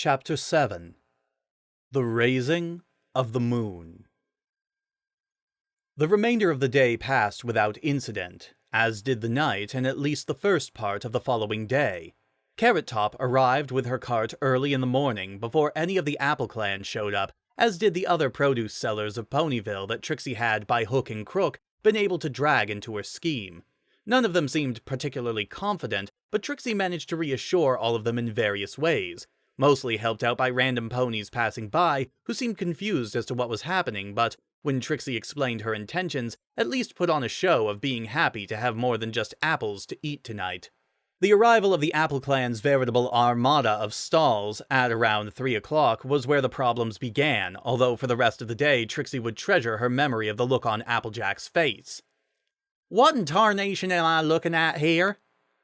Chapter 7 The Raising of the Moon. The remainder of the day passed without incident, as did the night and at least the first part of the following day. Carrot Top arrived with her cart early in the morning before any of the Apple Clan showed up, as did the other produce sellers of Ponyville that Trixie had, by hook and crook, been able to drag into her scheme. None of them seemed particularly confident, but Trixie managed to reassure all of them in various ways, mostly helped out by random ponies passing by who seemed confused as to what was happening, but when Trixie explained her intentions, at least put on a show of being happy to have more than just apples to eat tonight. The arrival of the Apple Clan's veritable armada of stalls at around 3 o'clock was where the problems began, although for the rest of the day Trixie would treasure her memory of the look on Applejack's face. "What in tarnation am I looking at here?"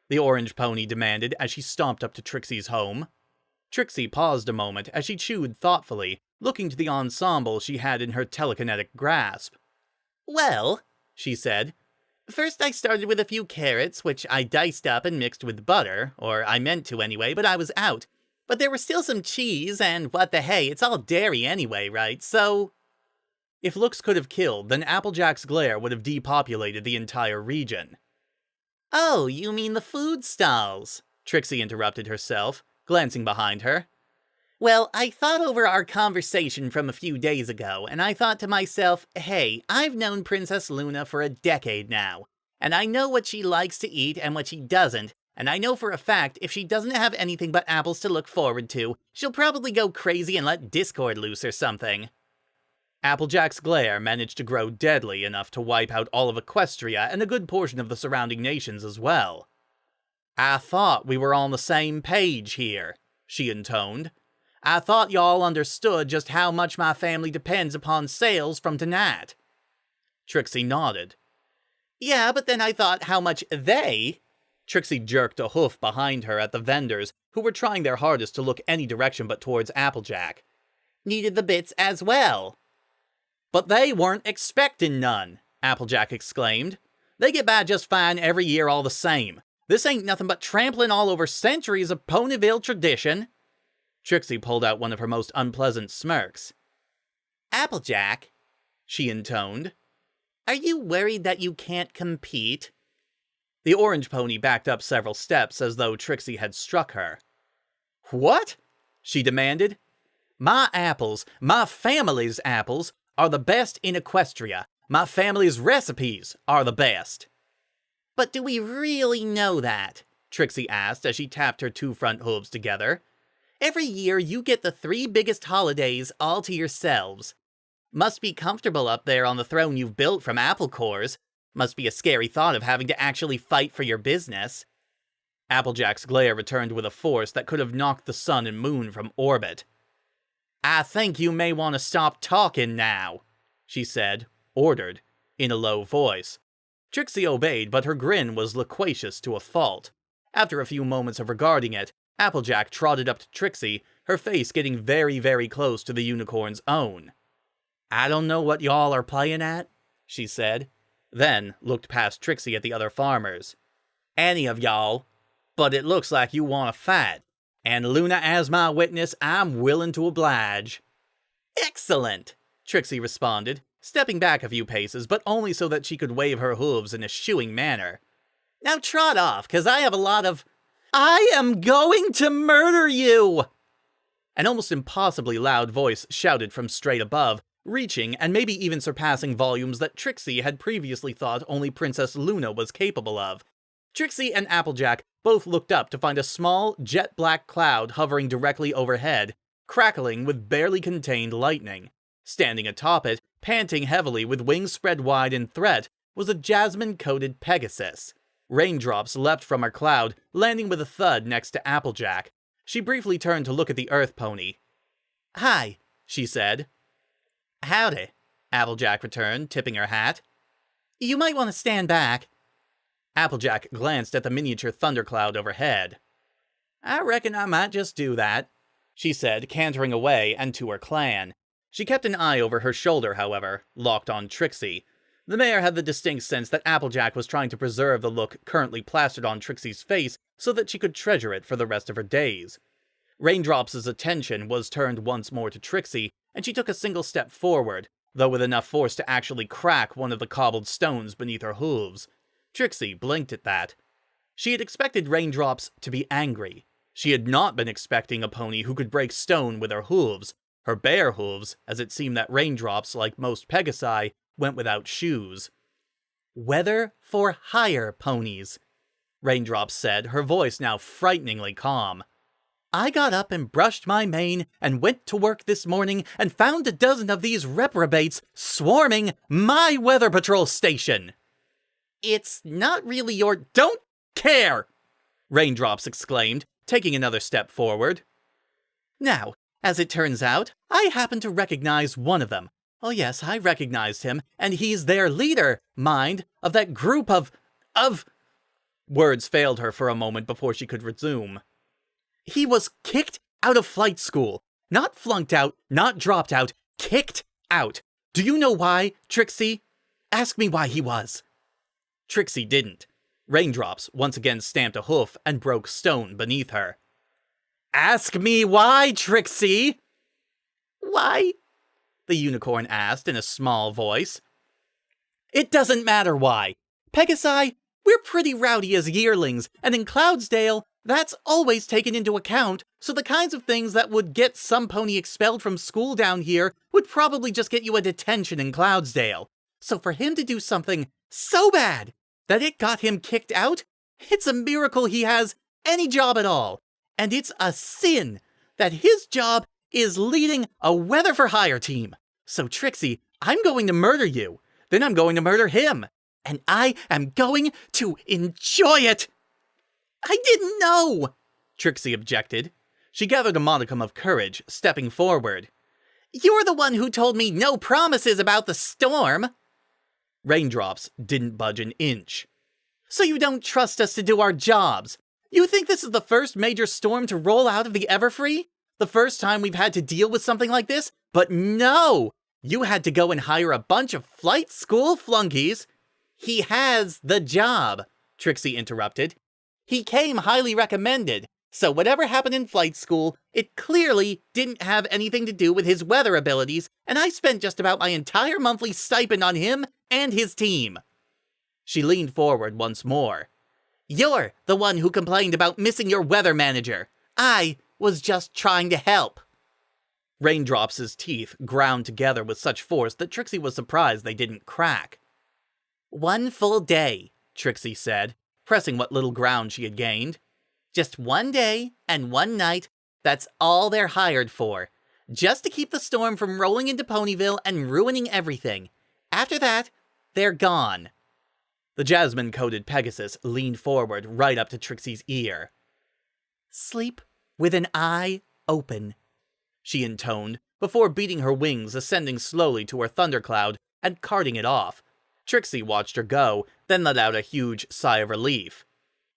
the orange pony demanded as she stomped up to Trixie's home. Trixie paused a moment as she chewed thoughtfully, looking to the ensemble she had in her telekinetic grasp. "Well," she said, "first I started with a few carrots, which I diced up and mixed with butter, or I meant to anyway, but I was out. But there was still some cheese, and what the hey, it's all dairy anyway, right? So..." If looks could have killed, then Applejack's glare would have depopulated the entire region. "Oh, you mean the food stalls?" Trixie interrupted herself, glancing behind her. "Well, I thought over our conversation from a few days ago, and I thought to myself, hey, I've known Princess Luna for a decade now, and I know what she likes to eat and what she doesn't, and I know for a fact if she doesn't have anything but apples to look forward to, she'll probably go crazy and let discord loose or something." Applejack's glare managed to grow deadly enough to wipe out all of Equestria and a good portion of the surrounding nations as well. "I thought we were on the same page here," she intoned. "I thought y'all understood just how much my family depends upon sales from tonight." Trixie nodded. "Yeah, but then I thought how much they..." Trixie jerked a hoof behind her at the vendors, who were trying their hardest to look any direction but towards Applejack. "Needed the bits as well." "But they weren't expecting none," Applejack exclaimed. "They get by just fine every year all the same. This ain't nothing but trampling all over centuries of Ponyville tradition." Trixie pulled out one of her most unpleasant smirks. "Applejack," she intoned, "are you worried that you can't compete?" The orange pony backed up several steps as though Trixie had struck her. "What?" she demanded. "My apples, my family's apples, are the best in Equestria. My family's recipes are the best." "But do we really know that?" Trixie asked as she tapped her two front hooves together. "Every year you get the 3 biggest holidays all to yourselves. Must be comfortable up there on the throne you've built from apple cores. Must be a scary thought of having to actually fight for your business." Applejack's glare returned with a force that could have knocked the sun and moon from orbit. "I think you may want to stop talking now," she said, ordered, in a low voice. Trixie obeyed, but her grin was loquacious to a fault. After a few moments of regarding it, Applejack trotted up to Trixie, her face getting very, very close to the unicorn's own. "I don't know what y'all are playing at," she said, then looked past Trixie at the other farmers. "Any of y'all, but it looks like you want to fight. And Luna as my witness, I'm willing to oblige." "Excellent," Trixie responded, stepping back a few paces, but only so that she could wave her hooves in a shooing manner. "Now trot off, 'cause I have a lot of..." "I am going to murder you!" An almost impossibly loud voice shouted from straight above, reaching and maybe even surpassing volumes that Trixie had previously thought only Princess Luna was capable of. Trixie and Applejack both looked up to find a small, jet-black cloud hovering directly overhead, crackling with barely contained lightning. Standing atop it, panting heavily with wings spread wide in threat, was a jasmine-coated Pegasus. Raindrops leapt from her cloud, landing with a thud next to Applejack. She briefly turned to look at the Earth Pony. "Hi," she said. "Howdy," Applejack returned, tipping her hat. "You might want to stand back." Applejack glanced at the miniature thundercloud overhead. "I reckon I might just do that," she said, cantering away and to her clan. She kept an eye over her shoulder, however, locked on Trixie. The mayor had the distinct sense that Applejack was trying to preserve the look currently plastered on Trixie's face so that she could treasure it for the rest of her days. Raindrops' attention was turned once more to Trixie, and she took a single step forward, though with enough force to actually crack one of the cobbled stones beneath her hooves. Trixie blinked at that. She had expected Raindrops to be angry. She had not been expecting a pony who could break stone with her hooves, her bare hooves, as it seemed that Raindrops, like most Pegasi, went without shoes. "Weather for hire ponies," Raindrops said, her voice now frighteningly calm. "I got up and brushed my mane and went to work this morning and found a dozen of these reprobates swarming my weather patrol station." "It's not really your—" "Don't care!" Raindrops exclaimed, taking another step forward. "Now, as it turns out, I happen to recognize one of them. Oh yes, I recognized him, and he's their leader, mind, of that group of... Words failed her for a moment before she could resume. He was kicked out of flight school. Not flunked out, not dropped out, kicked out. Do you know why, Trixie? Ask me why he was." Trixie didn't. Raindrops once again stamped a hoof and broke stone beneath her. "Ask me why, Trixie!" "Why?" the unicorn asked in a small voice. "It doesn't matter why. Pegasi, we're pretty rowdy as yearlings, and in Cloudsdale, that's always taken into account, so the kinds of things that would get some pony expelled from school down here would probably just get you a detention in Cloudsdale. So for him to do something so bad that it got him kicked out, it's a miracle he has any job at all. And it's a sin that his job is leading a weather for hire team. So Trixie, I'm going to murder you. Then I'm going to murder him. And I am going to enjoy it." "I didn't know," Trixie objected. She gathered a modicum of courage, stepping forward. "You're the one who told me no promises about the storm." Raindrops didn't budge an inch. "So you don't trust us to do our jobs? You think this is the first major storm to roll out of the Everfree? The first time we've had to deal with something like this? But no! You had to go and hire a bunch of flight school flunkies." "He has the job," Trixie interrupted. "He came highly recommended, so whatever happened in flight school, it clearly didn't have anything to do with his weather abilities, and I spent just about my entire monthly stipend on him and his team." She leaned forward once more. "You're the one who complained about missing your weather manager. I was just trying to help." Raindrops' teeth ground together with such force that Trixie was surprised they didn't crack. "1 full day," Trixie said, pressing what little ground she had gained. "Just 1 day and 1 night, that's all they're hired for. Just to keep the storm from rolling into Ponyville and ruining everything. After that, they're gone." The jasmine-coated Pegasus leaned forward right up to Trixie's ear. "Sleep with an eye open," she intoned, before beating her wings, ascending slowly to her thundercloud and carting it off. Trixie watched her go, then let out a huge sigh of relief.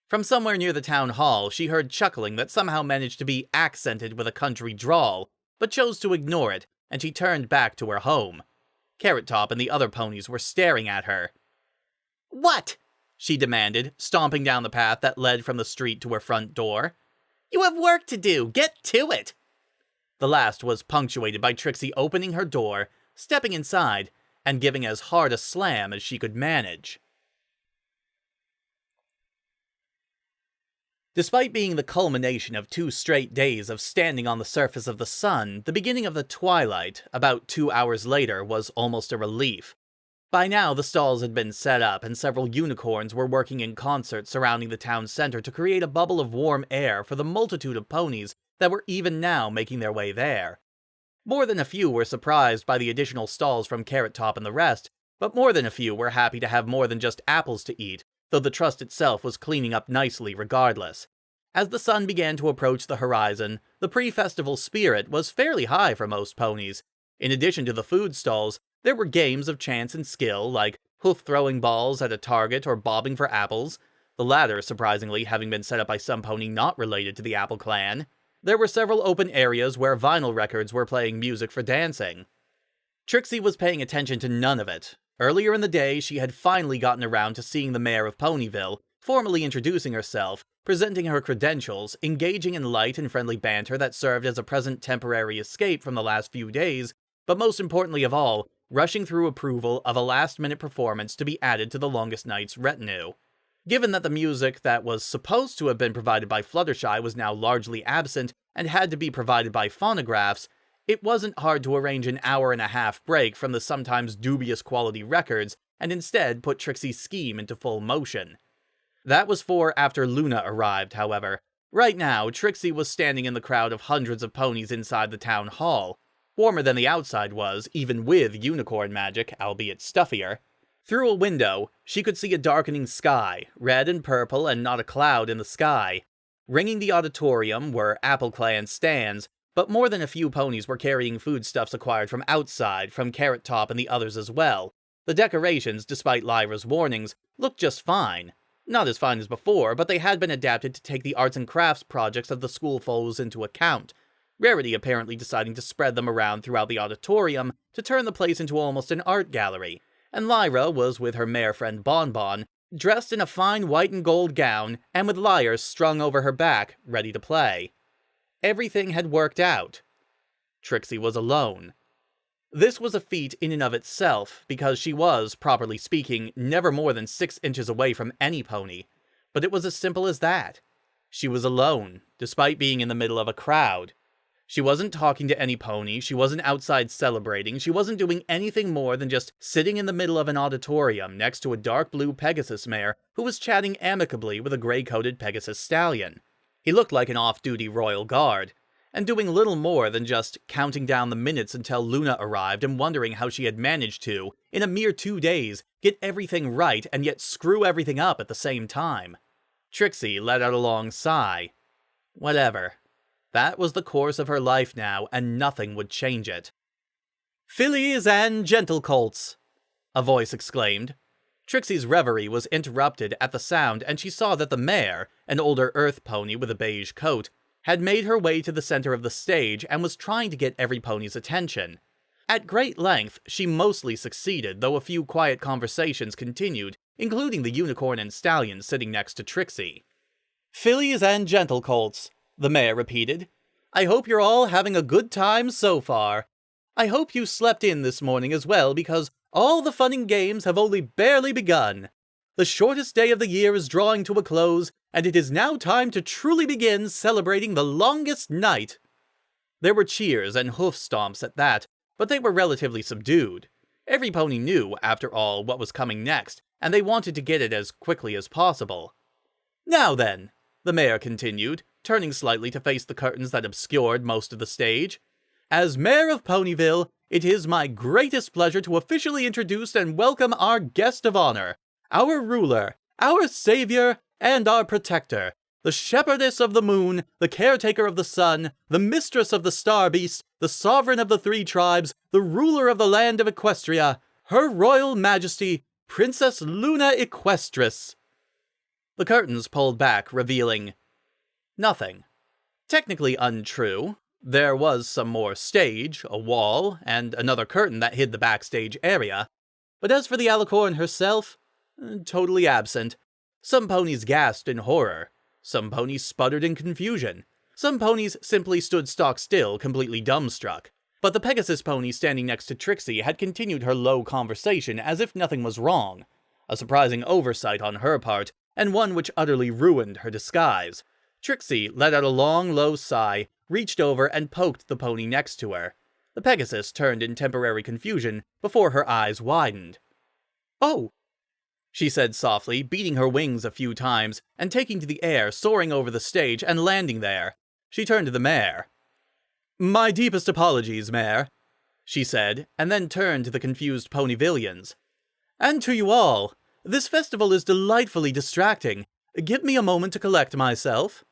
From somewhere near the town hall, she heard chuckling that somehow managed to be accented with a country drawl, but chose to ignore it, and she turned back to her home. Carrot Top and the other ponies were staring at her. "What?" she demanded, stomping down the path that led from the street to her front door. "You have work to do! Get to it!" The last was punctuated by Trixie opening her door, stepping inside, and giving as hard a slam as she could manage. Despite being the culmination of 2 straight days of standing on the surface of the sun, the beginning of the twilight, about 2 hours later, was almost a relief. By now, the stalls had been set up, and several unicorns were working in concert surrounding the town center to create a bubble of warm air for the multitude of ponies that were even now making their way there. More than a few were surprised by the additional stalls from Carrot Top and the rest, but more than a few were happy to have more than just apples to eat, though the trust itself was cleaning up nicely regardless. As the sun began to approach the horizon, the pre-festival spirit was fairly high for most ponies. In addition to the food stalls, there were games of chance and skill, like hoof-throwing balls at a target or bobbing for apples, the latter surprisingly having been set up by some pony not related to the Apple Clan. There were several open areas where vinyl records were playing music for dancing. Trixie was paying attention to none of it. Earlier in the day, she had finally gotten around to seeing the mayor of Ponyville, formally introducing herself, presenting her credentials, engaging in light and friendly banter that served as a present temporary escape from the last few days, but most importantly of all, rushing through approval of a last-minute performance to be added to the longest night's retinue. Given that the music that was supposed to have been provided by Fluttershy was now largely absent and had to be provided by phonographs, it wasn't hard to arrange an hour-and-a-half break from the sometimes dubious quality records and instead put Trixie's scheme into full motion. That was for after Luna arrived, however. Right now, Trixie was standing in the crowd of hundreds of ponies inside the town hall. Warmer than the outside was, even with unicorn magic, albeit stuffier. Through a window, she could see a darkening sky, red and purple and not a cloud in the sky. Ringing the auditorium were Apple Clan stands, but more than a few ponies were carrying foodstuffs acquired from outside, from Carrot Top and the others as well. The decorations, despite Lyra's warnings, looked just fine. Not as fine as before, but they had been adapted to take the arts and crafts projects of the school foes into account. Rarity apparently deciding to spread them around throughout the auditorium to turn the place into almost an art gallery. And Lyra was with her mare friend Bonbon, dressed in a fine white and gold gown, and with lyres strung over her back, ready to play. Everything had worked out. Trixie was alone. This was a feat in and of itself, because she was, properly speaking, never more than 6 inches away from any pony. But it was as simple as that. She was alone, despite being in the middle of a crowd. She wasn't talking to any pony, she wasn't outside celebrating, she wasn't doing anything more than just sitting in the middle of an auditorium next to a dark blue Pegasus mare who was chatting amicably with a gray-coated Pegasus stallion. He looked like an off-duty royal guard, and doing little more than just counting down the minutes until Luna arrived and wondering how she had managed to, in a mere 2 days, get everything right and yet screw everything up at the same time. Trixie let out a long sigh. Whatever. That was the course of her life now, and nothing would change it. "Fillies and gentle colts!" a voice exclaimed. Trixie's reverie was interrupted at the sound, and she saw that the mare, an older earth pony with a beige coat, had made her way to the center of the stage and was trying to get every pony's attention. At great length, she mostly succeeded, though a few quiet conversations continued, including the unicorn and stallion sitting next to Trixie. "Fillies and gentle colts," the mare repeated. "I hope you're all having a good time so far. I hope you slept in this morning as well, because all the fun and games have only barely begun. The shortest day of the year is drawing to a close, and it is now time to truly begin celebrating the longest night." There were cheers and hoof stomps at that, but they were relatively subdued. Every pony knew, after all, what was coming next, and they wanted to get it as quickly as possible. "Now then," the mare continued, turning slightly to face the curtains that obscured most of the stage, "as mayor of Ponyville, it is my greatest pleasure to officially introduce and welcome our guest of honor, our ruler, our savior, and our protector, the shepherdess of the moon, the caretaker of the sun, the mistress of the star beast, the sovereign of the 3 tribes, the ruler of the land of Equestria, her royal majesty, Princess Luna Equestris." The curtains pulled back, revealing nothing. Technically untrue. There was some more stage, a wall, and another curtain that hid the backstage area. But as for the alicorn herself, totally absent. Some ponies gasped in horror. Some ponies sputtered in confusion. Some ponies simply stood stock still, completely dumbstruck. But the Pegasus pony standing next to Trixie had continued her low conversation as if nothing was wrong. A surprising oversight on her part, and one which utterly ruined her disguise. Trixie let out a long, low sigh, reached over and poked the pony next to her. The Pegasus turned in temporary confusion before her eyes widened. "Oh!" she said softly, beating her wings a few times and taking to the air, soaring over the stage and landing there. She turned to the mare. "My deepest apologies, mare," she said, and then turned to the confused Ponyvillians. "And to you all. This festival is delightfully distracting. Give me a moment to collect myself."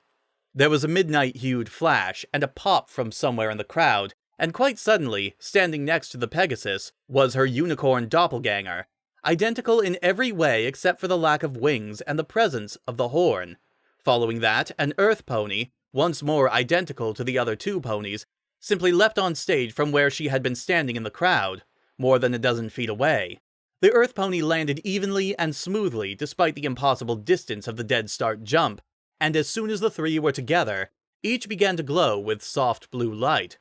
There was a midnight-hued flash and a pop from somewhere in the crowd, and quite suddenly, standing next to the Pegasus, was her unicorn doppelganger, identical in every way except for the lack of wings and the presence of the horn. Following that, an earth pony, once more identical to the other 2 ponies, simply leapt on stage from where she had been standing in the crowd, more than a dozen feet away. The Earth Pony landed evenly and smoothly despite the impossible distance of the dead start jump, and as soon as the three were together, each began to glow with soft blue light.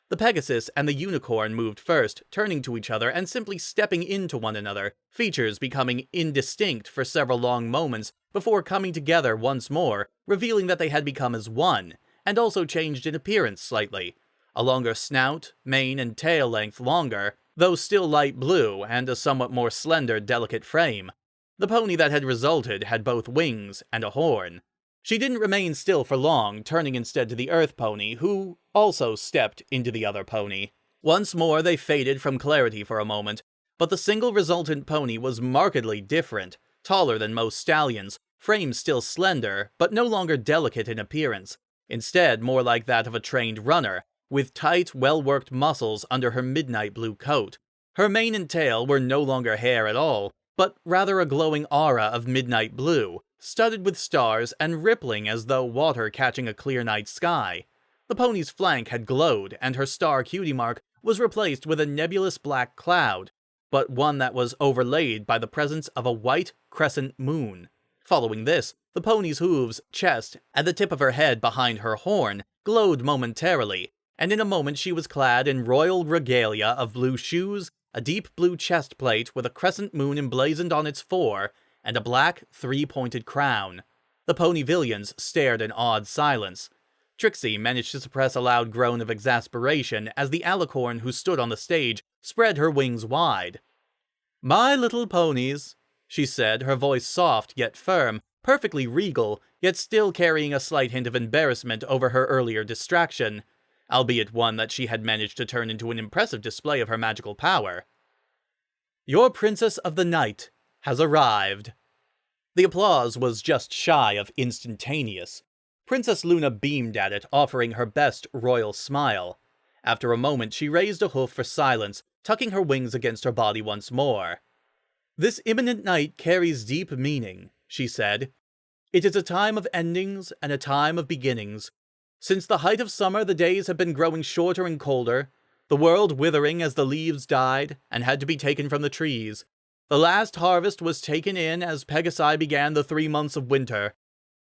The Pegasus and the Unicorn moved first, turning to each other and simply stepping into one another, features becoming indistinct for several long moments before coming together once more, revealing that they had become as one, and also changed in appearance slightly. A longer snout, mane, and tail length longer, though still light blue and a somewhat more slender, delicate frame. The pony that had resulted had both wings and a horn. She didn't remain still for long, turning instead to the Earth Pony, who also stepped into the other pony. Once more they faded from clarity for a moment, but the single resultant pony was markedly different, taller than most stallions, frame still slender, but no longer delicate in appearance, instead more like that of a trained runner, with tight, well-worked muscles under her midnight blue coat. Her mane and tail were no longer hair at all, but rather a glowing aura of midnight blue, studded with stars and rippling as though water catching a clear night sky. The pony's flank had glowed, and her star cutie mark was replaced with a nebulous black cloud, but one that was overlaid by the presence of a white crescent moon. Following this, the pony's hooves, chest, and the tip of her head behind her horn glowed momentarily, and in a moment she was clad in royal regalia of blue shoes, a deep blue chest plate with a crescent moon emblazoned on its fore, and a black, three-pointed crown. The Ponyvillians stared in awed silence. Trixie managed to suppress a loud groan of exasperation as the alicorn who stood on the stage spread her wings wide. "My little ponies," she said, her voice soft yet firm, perfectly regal, yet still carrying a slight hint of embarrassment over her earlier distraction, albeit one that she had managed to turn into an impressive display of her magical power. "Your Princess of the Night has arrived." The applause was just shy of instantaneous. Princess Luna beamed at it, offering her best royal smile. After a moment, she raised a hoof for silence, tucking her wings against her body once more. "This imminent night carries deep meaning," she said. "It is a time of endings and a time of beginnings. Since the height of summer, the days have been growing shorter and colder, the world withering as the leaves died and had to be taken from the trees. The last harvest was taken in as Pegasi began the 3 months of winter.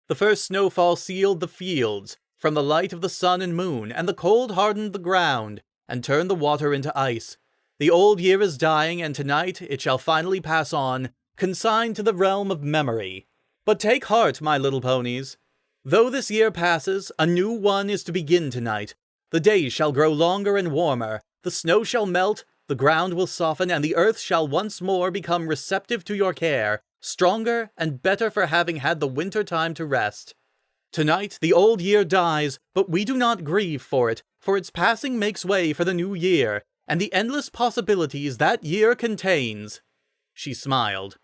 The first snowfall sealed the fields from the light of the sun and moon, and the cold hardened the ground and turned the water into ice. The old year is dying, and tonight it shall finally pass on, consigned to the realm of memory. But take heart, my little ponies. Though this year passes, a new one is to begin tonight. The days shall grow longer and warmer, the snow shall melt, the ground will soften, and the earth shall once more become receptive to your care, stronger and better for having had the winter time to rest. Tonight the old year dies, but we do not grieve for its passing makes way for the new year, and the endless possibilities that year contains." She smiled.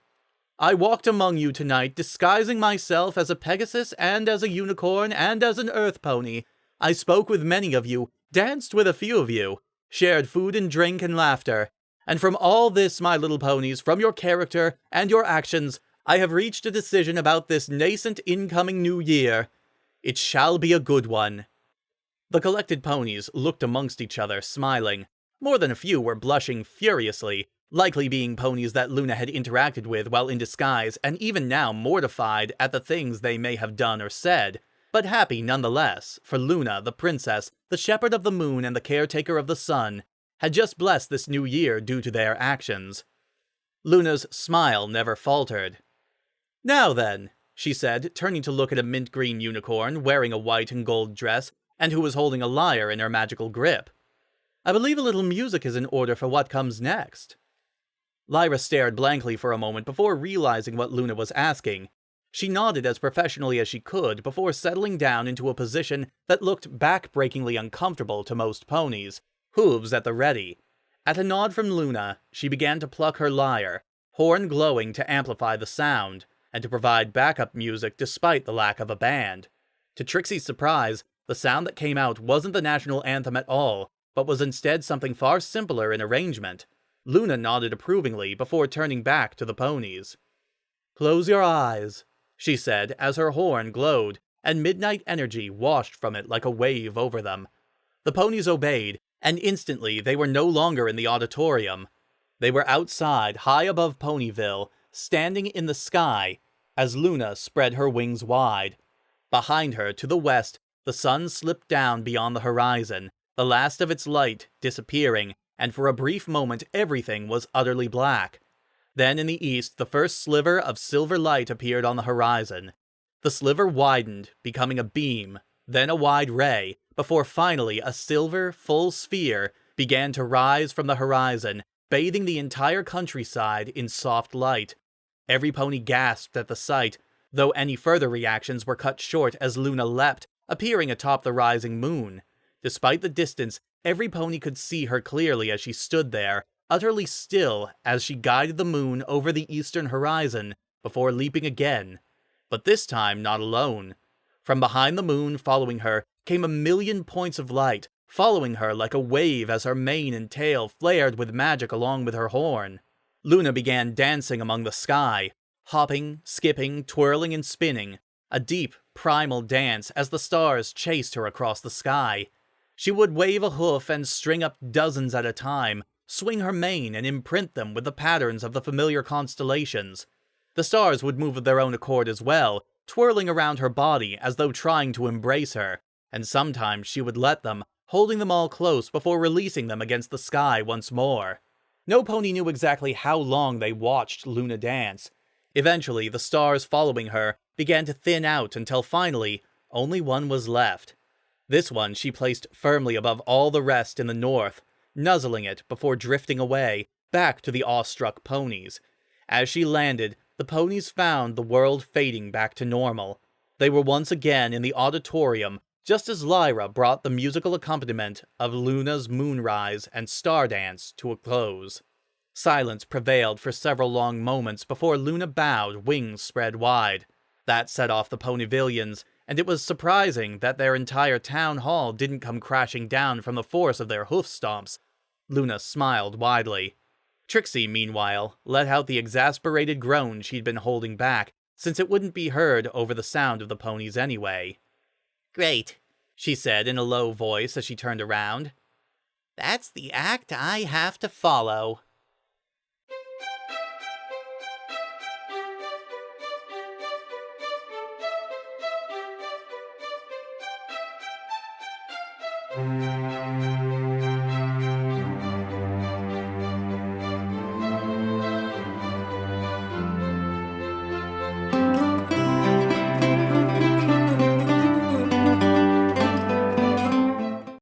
"I walked among you tonight, disguising myself as a Pegasus and as a unicorn and as an earth pony. I spoke with many of you, danced with a few of you, shared food and drink and laughter. And from all this, my little ponies, from your character and your actions, I have reached a decision about this nascent incoming new year. It shall be a good one." The collected ponies looked amongst each other, smiling. More than a few were blushing furiously, likely being ponies that Luna had interacted with while in disguise, and even now mortified at the things they may have done or said, but happy nonetheless, for Luna, the princess, the shepherd of the moon, and the caretaker of the sun, had just blessed this new year due to their actions. Luna's smile never faltered. "Now then," she said, turning to look at a mint-green unicorn wearing a white and gold dress, and who was holding a lyre in her magical grip. "I believe a little music is in order for what comes next." Lyra stared blankly for a moment before realizing what Luna was asking. She nodded as professionally as she could before settling down into a position that looked back-breakingly uncomfortable to most ponies, hooves at the ready. At a nod from Luna, she began to pluck her lyre, horn glowing to amplify the sound, and to provide backup music despite the lack of a band. To Trixie's surprise, the sound that came out wasn't the national anthem at all, but was instead something far simpler in arrangement. Luna nodded approvingly before turning back to the ponies. "Close your eyes," she said as her horn glowed, and midnight energy washed from it like a wave over them. The ponies obeyed, and instantly they were no longer in the auditorium. They were outside, high above Ponyville, standing in the sky, as Luna spread her wings wide. Behind her, to the west, the sun slipped down beyond the horizon, the last of its light disappearing, and for a brief moment everything was utterly black. Then in the east, the first sliver of silver light appeared on the horizon. The sliver widened, becoming a beam, then a wide ray, before finally a silver, full sphere began to rise from the horizon, bathing the entire countryside in soft light. Every pony gasped at the sight, though any further reactions were cut short as Luna leapt, appearing atop the rising moon. Despite the distance, every pony could see her clearly as she stood there, utterly still as she guided the moon over the eastern horizon, before leaping again. But this time not alone. From behind the moon, following her, came 1,000,000 points of light, following her like a wave as her mane and tail flared with magic along with her horn. Luna began dancing among the sky, hopping, skipping, twirling, and spinning, a deep, primal dance as the stars chased her across the sky. She would wave a hoof and string up dozens at a time, swing her mane and imprint them with the patterns of the familiar constellations. The stars would move of their own accord as well, twirling around her body as though trying to embrace her, and sometimes she would let them, holding them all close before releasing them against the sky once more. No pony knew exactly how long they watched Luna dance. Eventually, the stars following her began to thin out until finally, only one was left. This one she placed firmly above all the rest in the north, nuzzling it before drifting away, back to the awestruck ponies. As she landed, the ponies found the world fading back to normal. They were once again in the auditorium, just as Lyra brought the musical accompaniment of Luna's moonrise and star dance to a close. Silence prevailed for several long moments before Luna bowed, wings spread wide. That set off the Ponyvillians, and it was surprising that their entire town hall didn't come crashing down from the force of their hoof stomps. Luna smiled widely. Trixie, meanwhile, let out the exasperated groan she'd been holding back, since it wouldn't be heard over the sound of the ponies anyway. "Great," she said in a low voice as she turned around. "That's the act I have to follow."